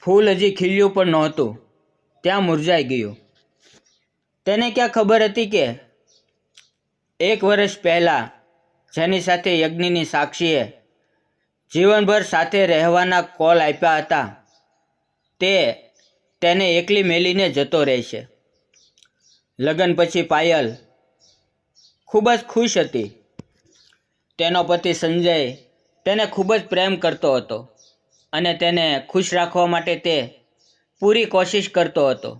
ફૂલ હજી ખીલ્યું પણ નહોતું ત્યાં મુરઝાઈ ગયું. તેને ક્યાં ખબર હતી કે 1 વર્ષ પહેલાં જેની સાથે યજ્ઞની સાક્ષીએ જીવનભર સાથે રહેવાના કોલ આપ્યા હતા તે તેને એકલી મેલીને જતો રહેશે. લગ્ન પછી પાયલ ખૂબ જ ખુશ હતી. તેનો પતિ સંજય તેને ખૂબ જ પ્રેમ કરતો હતો અને તેને ખુશ રાખવા માટે તે પૂરી કોશિશ કરતો હતો.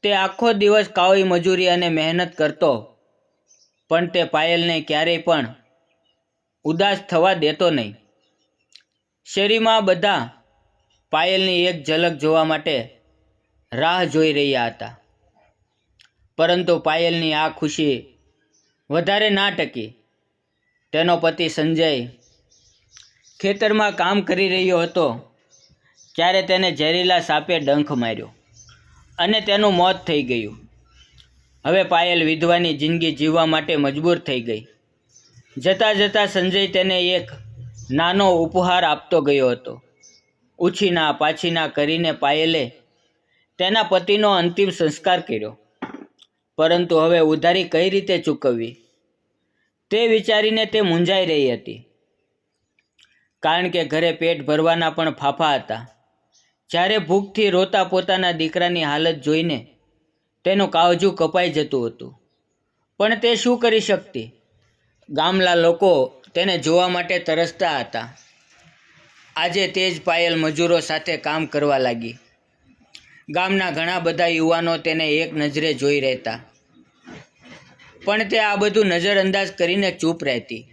તે આખો દિવસ કાળી મજૂરી અને મહેનત કરતો, પણ તે પાયલને ક્યારેય પણ ઉદાસ થવા દેતો નહીં. શેરીમાં બધા પાયલની એક ઝલક જોવા માટે રાહ જોઈ રહ્યા હતા, પરંતુ પાયલની આ ખુશી વધારે ના ટકી. તેનો પતિ સંજય ખેતરમાં કામ કરી રહ્યો હતો ત્યારે તેને ઝેરીલા સાપે ડંખ માર્યો અને તેનું મોત થઈ ગયું. હવે પાયલ વિધવાની જિંદગી જીવવા માટે મજબૂર થઈ ગઈ. જતાં જતાં સંજય તેને એક નાનો ઉપહાર આપતો ગયો હતો. ઉછીના પાછીના કરીને પાયલે તેના પતિનો અંતિમ સંસ્કાર કર્યો, પરંતુ હવે ઉધારી કઈ રીતે ચૂકવવી તે વિચારીને તે મૂંઝાઈ રહી હતી. કારણ કે ઘરે પેટ ભરવાના પણ ફાફા હતા. જ્યારે ભૂખથી રોતા પોતાના દીકરાની હાલત જોઈને તેનું કાળજું કપાઈ જતું હતું, પણ તે શું કરી શકતી? ગામના લોકો તેને જોવા માટે તરસતા હતા. આજે તે જ પાયલ મજૂરો સાથે કામ કરવા લાગી. ગામના ઘણા બધા યુવાનો તેને એક નજરે જોઈ રહેતા, પણ તે આ બધું નજરઅંદાજ કરીને ચૂપ રહેતી.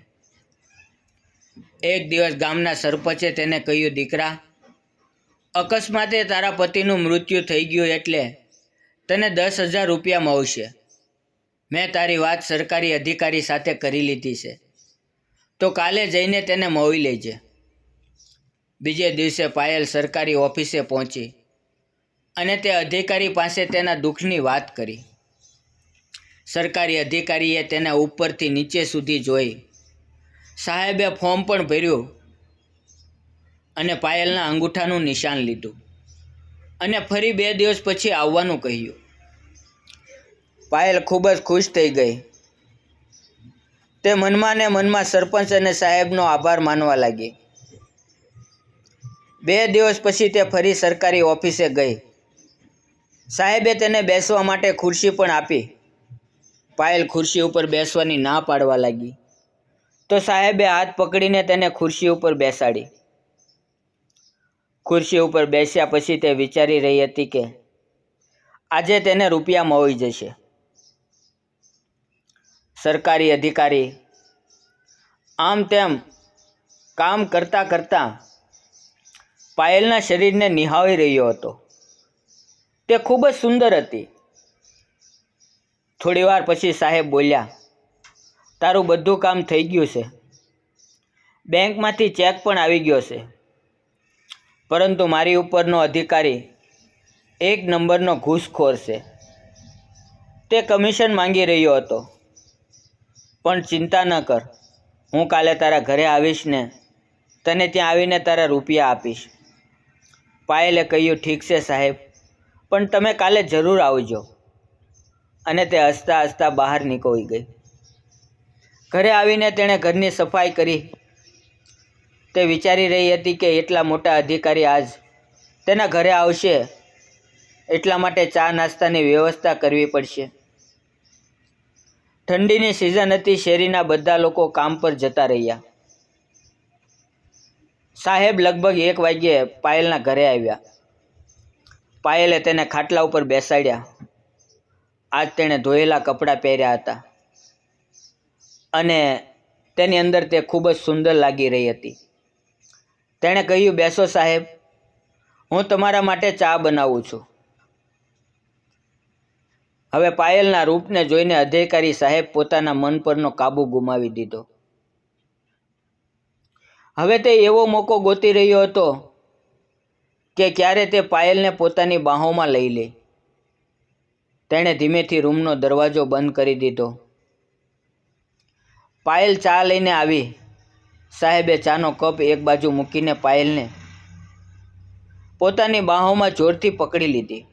એક દિવસ ગામના સરપંચે તેને કહ્યું, દીકરા, અકસ્માતે તારા પતિનું મૃત્યુ થઈ ગયું એટલે તને 10,000 રૂપિયા મળશે. મેં તારી વાત સરકારી અધિકારી સાથે કરી લીધી છે, તો કાલે જઈને તેને મળી લેજે. બીજે દિવસે પાયલ સરકારી ઓફિસે પહોંચી અને તે અધિકારી પાસે તેના દુઃખની વાત કરી. સરકારી અધિકારીએ તેને ઉપરથી નીચે સુધી જોઈ. સાહેબે ફોર્મ પણ ભર્યું અને પાયલના અંગૂઠાનું નિશાન લીધું અને ફરી 2 દિવસ પછી આવવાનું કહ્યું. પાયલ ખૂબ જ ખુશ થઈ ગઈ. તે મનમાં ને મનમાં સરપંચ અને સાહેબનો આભાર માનવા લાગી. 2 દિવસ પછી તે ફરી સરકારી ઓફિસે ગઈ. સાહેબે તેને બેસવા માટે ખુરશી પણ આપી. પાયલ ખુરશી ઉપર બેસવાની ના પાડવા લાગી, તો સાહેબે હાથ પકડીને તેને ખુરશી ઉપર બેસાડી. ખુરશી ઉપર બેસ્યા પછી તે વિચારી રહી હતી કે આજે તેને રૂપિયા મળી જશે. સરકારી અધિકારી આમ તેમ કામ કરતાં કરતાં પાયલના શરીરને નિહાળી રહ્યો હતો. તે ખૂબ જ સુંદર હતી. થોડીવાર પછી સાહેબ બોલ્યા, તારું બધું કામ થઈ ગયું છે. બેંકમાંથી ચેક પણ આવી ગયો છે, પરંતુ મારી ઉપરનો અધિકારી 1 નંબરનો ઘૂસખોર છે. તે કમિશન માંગી રહ્યો હતો, પણ ચિંતા ન કર, હું કાલે તારા ઘરે આવીશ ને તને ત્યાં આવીને તારા રૂપિયા આપીશ. પાયલે કહ્યું, ઠીક છે સાહેબ, પણ તમે કાલે જરૂર આવજો. અને તે હસતા હસતા બહાર નીકળી ગઈ. ઘરે આવીને તેણે ઘરની સફાઈ કરી. તે વિચારી રહી હતી કે એટલા મોટા અધિકારી આજ તેના ઘરે આવશે, એટલા માટે ચા નાસ્તાની વ્યવસ્થા કરવી પડશે. ઠંડીની સિઝન હતી. શેરીના બધા લોકો કામ પર જતા રહ્યા. સાહેબ લગભગ 1 વાગ્યે પાયલના ઘરે આવ્યા. પાયલે તેને ખાટલા ઉપર બેસાડ્યા. આજ તેણે ધોયેલા કપડાં પહેર્યા હતા અને તેની અંદર તે ખૂબ જ સુંદર લાગી રહી હતી. તેણે કહ્યું, બેસો સાહેબ, હું તમારા માટે ચા બનાવું છું. હવે પાયલના રૂપને જોઈને અધિકારી સાહેબ પોતાના મન પરનો કાબુ ગુમાવી દીધો. હવે તે એવો મોકો ગોતી રહ્યો હતો કે ક્યારે તે પાયલને પોતાની બાહોમાં લઈ લે. તેણે ધીમેથી રૂમનો દરવાજો બંધ કરી દીધો. પાયલ ચા લઈને આવી. સાહેબે ચાનો કપ એક બાજુ મૂકીને પાયલને પોતાની બાહોમાં જોરથી પકડી લીધી.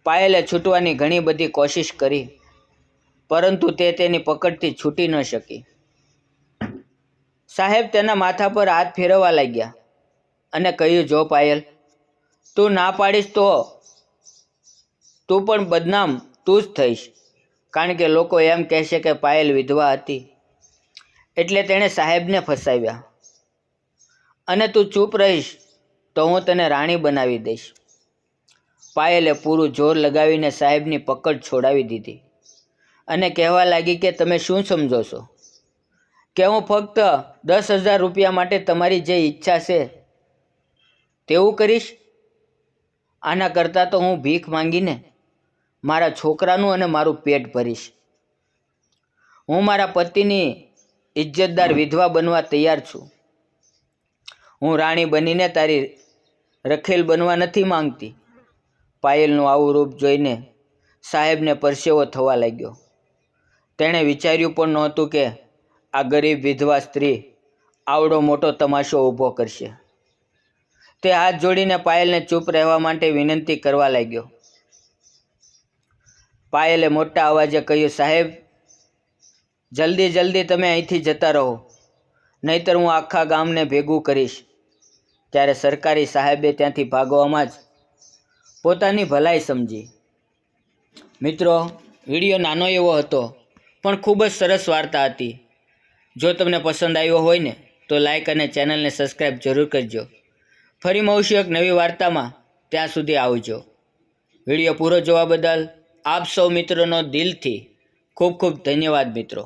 પાયલે છૂટવાની ઘણી બધી કોશિશ કરી, પરંતુ તે તેની પકડથી છૂટી ન શકી. સાહેબ તેના માથા પર હાથ ફેરવવા લાગ્યા અને કહ્યું, જો પાયલ, તું ના પાડીશ તો તું પણ બદનામ તું જ થઈશ, કારણ કે લોકો એમ કહેશે કે પાયલ વિધવા હતી. એટલે તેણે સાહેબને ફસાવ્યા. અને તું ચૂપ રહીશ તો હું તને રાણી બનાવી દઈશ. પાયલે પૂરું જોર લગાવીને સાહેબની પકડ છોડાવી દીધી અને કહેવા લાગી કે તમે શું સમજો છો કે હું ફક્ત 10,000 રૂપિયા માટે તમારી જે ઈચ્છા છે તેવું કરીશ? આના કરતાં તો હું ભીખ માંગીને મારા છોકરાનું અને મારું પેટ ભરીશ. હું મારા પતિની ઇજ્જતદાર વિધવા બનવા તૈયાર છું. હું રાણી બનીને તારી રખેલ બનવા નથી માંગતી. પાયલનું આવું રૂપ જોઈને સાહેબને પરસેવો થવા લાગ્યો. તેણે વિચાર્યું પણ નહોતું કે આ ગરીબ વિધવા સ્ત્રી આવડો મોટો તમાશો ઊભો કરશે. તે હાથ જોડીને પાયલને ચૂપ રહેવા માટે વિનંતી કરવા લાગ્યો. પાયલે મોટા અવાજે કહ્યું, સાહેબ, જલ્દી જલ્દી તમે અહીંથી જતા રહો, નહીતર હું આખા ગામને ભેગું કરીશ. ત્યારે સરકારી સાહેબે ત્યાંથી ભાગવામાં જ પોતાની ભલાઈ સમજી. મિત્રો, વિડીયો નાનો એવો હતો પણ ખૂબ જ સરસ વાર્તા હતી. જો તમને પસંદ આવ્યો હોય ને તો લાઈક અને ચેનલને સબસ્ક્રાઈબ જરૂર કરજો. ફરી મળશું એક નવી વાર્તામાં. ત્યાં સુધી આવજો. વિડીયો પૂરો જોવા બદલ આપ સૌ મિત્રોનો દિલથી ખૂબ ખૂબ ધન્યવાદ મિત્રો.